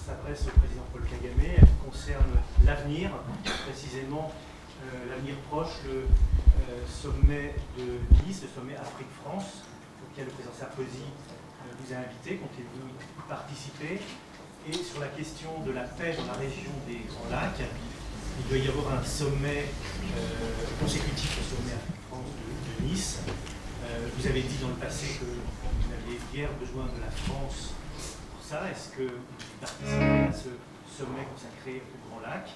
s'adresse au président Paul Kagame. Elle concerne l'avenir, précisément l'avenir proche, le sommet de Nice, le sommet Afrique-France, auquel le président Sarkozy vous a invité. Comptez-vous y participer? Et sur la question de la paix dans la région des Grands Lacs, il doit y avoir un sommet consécutif au sommet Afrique-France de Nice. Vous avez dit dans le passé que vous n'aviez guère besoin de la France pour ça. Est-ce que vous participez à ce sommet consacré aux Grands Lacs?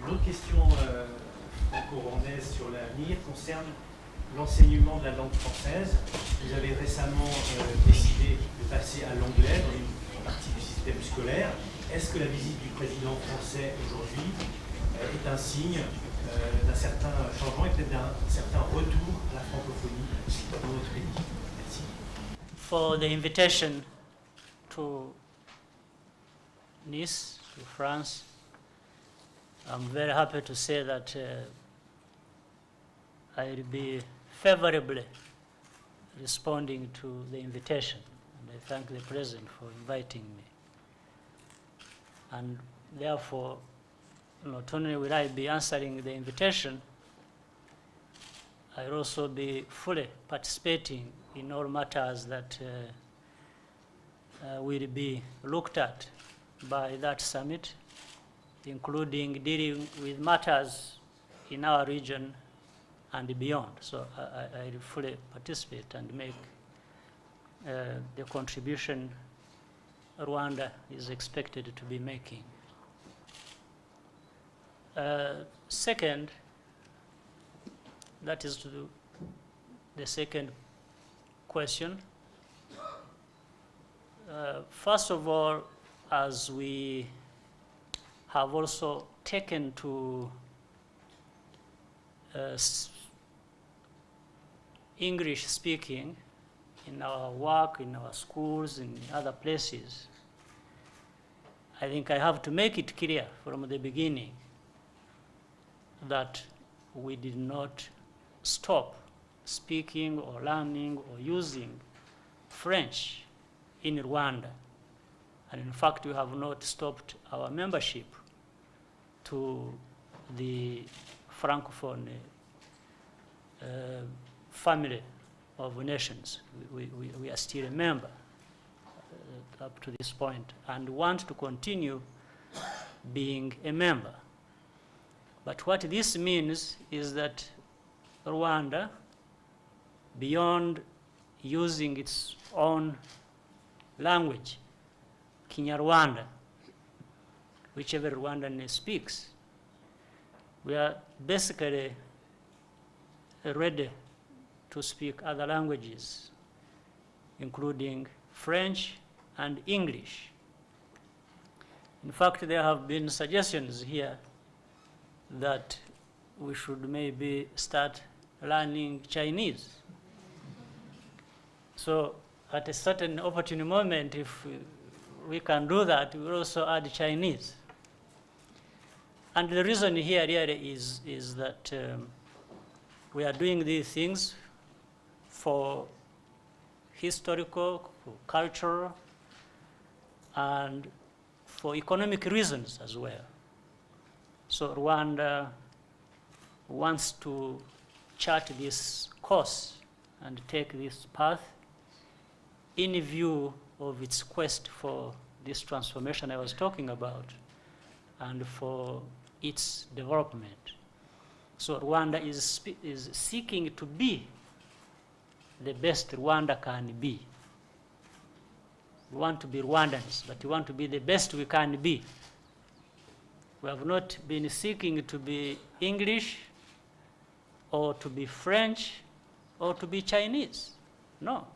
Une autre question franco-rwandaise sur l'avenir concerne l'enseignement de la langue française. Vous avez récemment décidé de passer à l'anglais dans une partie du système scolaire. Est-ce que la visite du président français aujourd'hui est un signe d'un certain changement et peut-être d'un certain retour à la francophonie dans notre pays? Merci. For the invitation to Nice, to France, I'm very happy to say that I'll be favorably responding to the invitation, and I thank the President for inviting me. And therefore, not only will I be answering the invitation, I'll also be fully participating in all matters that will be looked at by that summit, including dealing with matters in our region and beyond. So I fully participate and make the contribution Rwanda is expected to be making. Second, that is to the second question. First of all, as we have also taken to English speaking in our work, in our schools, in other places, I think I have to make it clear from the beginning that we did not stop speaking or learning or using French in Rwanda. And in fact, we have not stopped our membership to the Francophone family of nations. We are still a member up to this point and want to continue being a member. But what this means is that Rwanda, beyond using its own language, Kinyarwanda, whichever Rwandan speaks, we are basically ready to speak other languages, including French and English. In fact, there have been suggestions here that we should maybe start learning Chinese. So at a certain opportune moment, if we can do that, we will also add Chinese. And the reason here really is that we are doing these things for historical, for cultural, and for economic reasons as well. So Rwanda wants to chart this course and take this path in view of its quest for this transformation I was talking about and for its development. So Rwanda is seeking to be the best Rwanda can be. We want to be Rwandans, but we want to be the best we can be. We have not been seeking to be English or to be French or to be Chinese. No.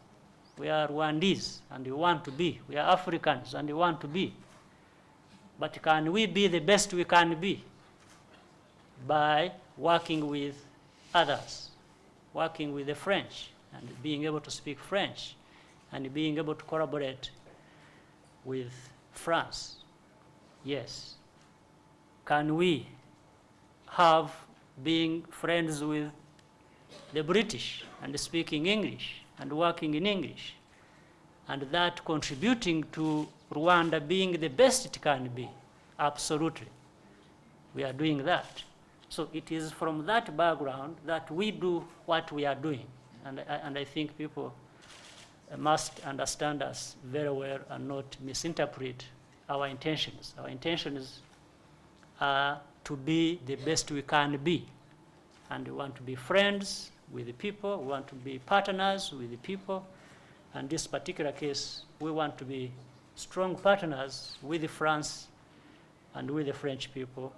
We are Rwandese and we want to be. We are Africans and we want to be. But can we be the best we can be? By working with others, working with the French and being able to speak French and being able to collaborate with France. Yes. Can we have being friends with the British and speaking English and working in English, and that contributing to Rwanda being the best it can be. Absolutely. We are doing that. So it is from that background that we do what we are doing. And I think people must understand us very well and not misinterpret our intentions. Our intentions are to be the best we can be. And we want to be friends with the people, we want to be partners with the people. And this particular case, we want to be strong partners with France and with the French people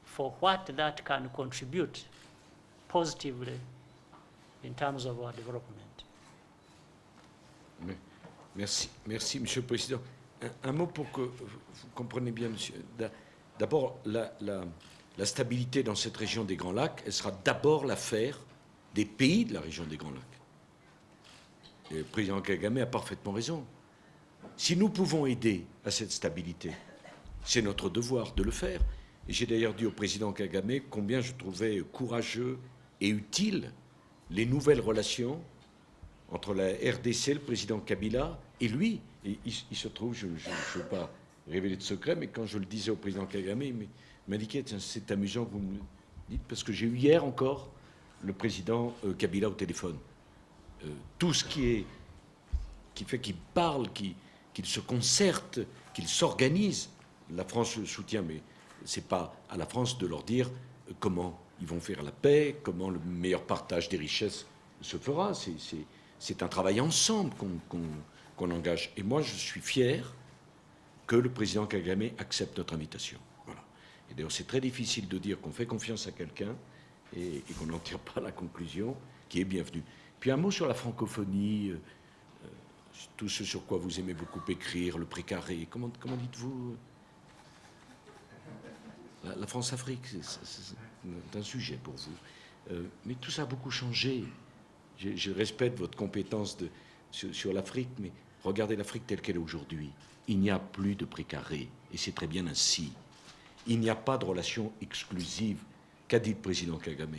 for what that can contribute positively in terms of our development. Merci, merci, Monsieur le Président. Un mot pour que vous compreniez bien, Monsieur. D'abord, la stabilité dans cette région des Grands Lacs, elle sera d'abord l'affaire des pays de la région des Grands Lacs. Et le président Kagame a parfaitement raison. Si nous pouvons aider à cette stabilité, c'est notre devoir de le faire. Et j'ai d'ailleurs dit au président Kagame combien je trouvais courageux et utile les nouvelles relations entre la RDC, le président Kabila, et lui. Et il se trouve, je ne veux pas révéler de secret, mais quand je le disais au président Kagame, il m'indiquait, c'est amusant que vous me dites, parce que j'ai eu hier encore le président Kabila au téléphone. Tout ce qui fait qu'il parle, qu'il se concerte, qu'il s'organise, la France le soutient, mais ce n'est pas à la France de leur dire comment ils vont faire la paix, comment le meilleur partage des richesses se fera. C'est un travail ensemble qu'on engage. Et moi, je suis fier que le président Kagame accepte notre invitation. Voilà. Et d'ailleurs, c'est très difficile de dire qu'on fait confiance à quelqu'un et qu'on n'en tire pas la conclusion qui est bienvenue. Puis un mot sur la francophonie, tout ce sur quoi vous aimez beaucoup écrire, le précaré. Comment dites-vous la France-Afrique, c'est un sujet pour vous. Mais tout ça a beaucoup changé. Je respecte votre compétence sur l'Afrique, mais regardez l'Afrique telle qu'elle est aujourd'hui. Il n'y a plus de précaré, et c'est très bien ainsi. Il n'y a pas de relation exclusive. Qu'a dit le président Kagame?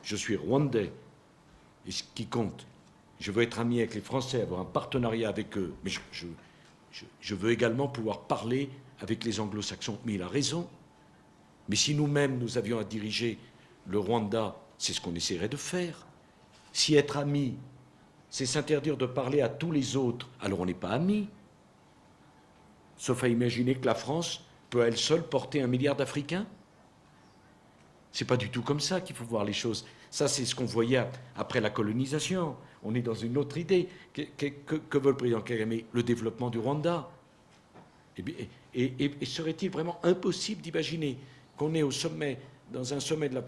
Je suis rwandais, et ce qui compte, je veux être ami avec les Français, avoir un partenariat avec eux, mais je veux également pouvoir parler avec les anglo-saxons. Mais il a raison. Mais si nous-mêmes, nous avions à diriger le Rwanda, c'est ce qu'on essaierait de faire. Si être ami, c'est s'interdire de parler à tous les autres, alors on n'est pas amis. Sauf à imaginer que la France peut à elle seule porter 1 milliard d'Africains. C'est pas du tout comme ça qu'il faut voir les choses. Ça, c'est ce qu'on voyait après la colonisation. On est dans une autre idée. Que veut le président Kagame? Le développement du Rwanda. Et serait-il vraiment impossible d'imaginer qu'on est au sommet, dans un sommet de la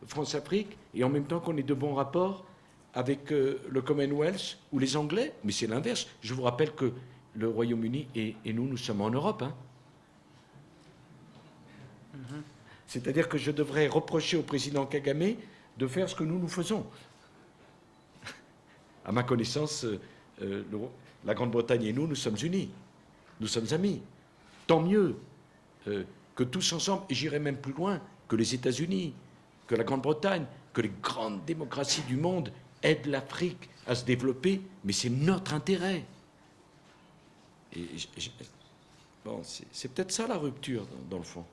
France-Afrique, et en même temps qu'on ait de bons rapports avec le Commonwealth ou les Anglais? Mais c'est l'inverse. Je vous rappelle que le Royaume-Uni et nous sommes en Europe. Hein. C'est-à-dire que je devrais reprocher au président Kagame de faire ce que nous faisons. À ma connaissance, la Grande-Bretagne et nous sommes unis. Nous sommes amis. Tant mieux que tous ensemble, et j'irai même plus loin, que les États-Unis, que la Grande-Bretagne, que les grandes démocraties du monde aident l'Afrique à se développer, mais c'est notre intérêt. Et bon, c'est peut-être ça la rupture, dans le fond.